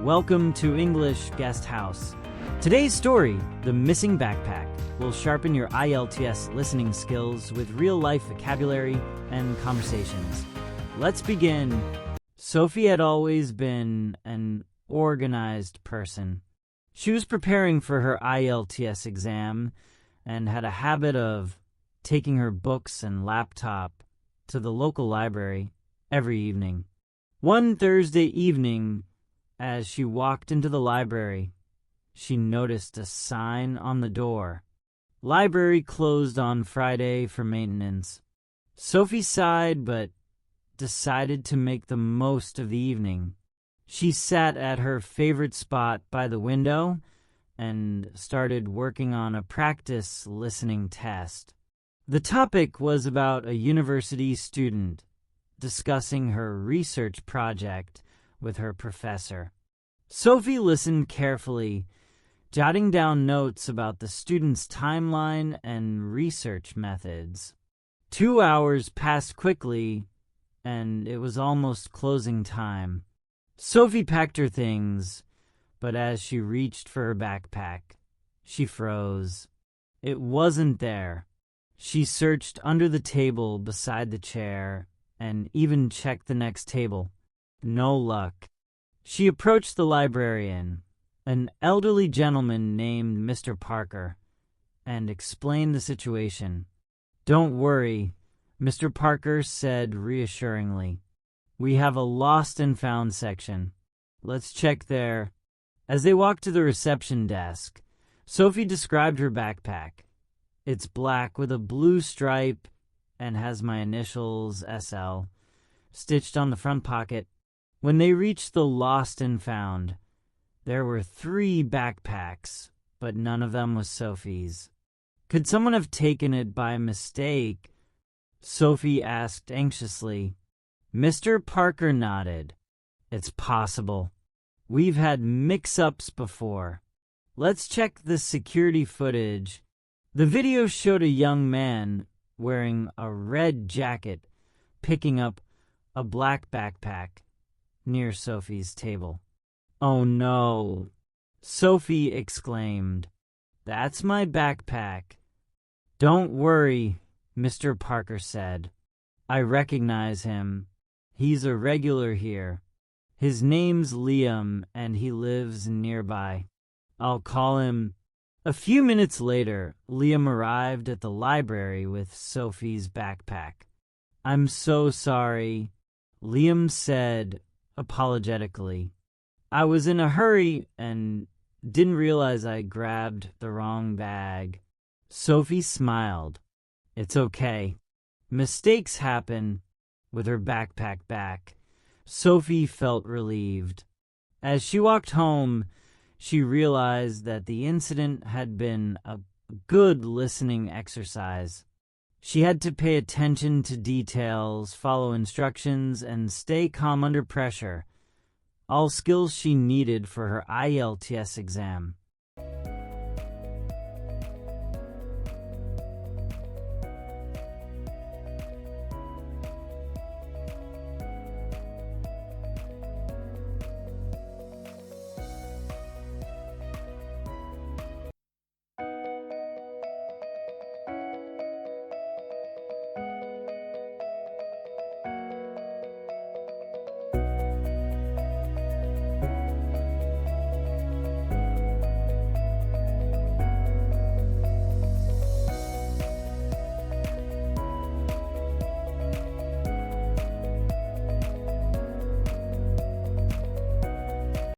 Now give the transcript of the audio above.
Welcome to English Guest House. Today's story, The Missing Backpack, will sharpen your IELTS listening skills with real-life vocabulary and conversations. Let's begin. Sophie had always been an organized person. She was preparing for her IELTS exam and had a habit of taking her books and laptop to the local library every evening. One Thursday evening, as she walked into the library, she noticed a sign on the door. Library closed on Friday for maintenance. Sophie sighed but decided to make the most of the evening. She sat at her favorite spot by the window and started working on a practice listening test. The topic was about a university student discussing her research project with her professor. Sophie listened carefully, jotting down notes about the student's timeline and research methods. 2 hours passed quickly, and it was almost closing time. Sophie packed her things, but as she reached for her backpack, she froze. It wasn't there. She searched under the table beside the chair and even checked the next table. No luck. She approached the librarian, an elderly gentleman named Mr. Parker, and explained the situation. "Don't worry," Mr. Parker said reassuringly. "We have a lost and found section. Let's check there." As they walked to the reception desk, Sophie described her backpack. "It's black with a blue stripe and has my initials, SL, stitched on the front pocket." When they reached the lost and found, there were 3 backpacks, but none of them was Sophie's. Could someone have taken it by mistake? Sophie asked anxiously. Mr. Parker nodded. "It's possible. We've had mix-ups before. Let's check the security footage." The video showed a young man wearing a red jacket picking up a black backpack near Sophie's table. "Oh no," Sophie exclaimed. "That's my backpack." "Don't worry," Mr. Parker said. "I recognize him. He's a regular here. His name's Liam and he lives nearby. I'll call him." A few minutes later, Liam arrived at the library with Sophie's backpack. "I'm so sorry," Liam said apologetically. "I was in a hurry and didn't realize I grabbed the wrong bag." Sophie smiled. "It's okay. Mistakes happen." With her backpack back, Sophie felt relieved. As she walked home, she realized that the incident had been a good listening exercise. She had to pay attention to details, follow instructions, and stay calm under pressure, all skills she needed for her IELTS exam.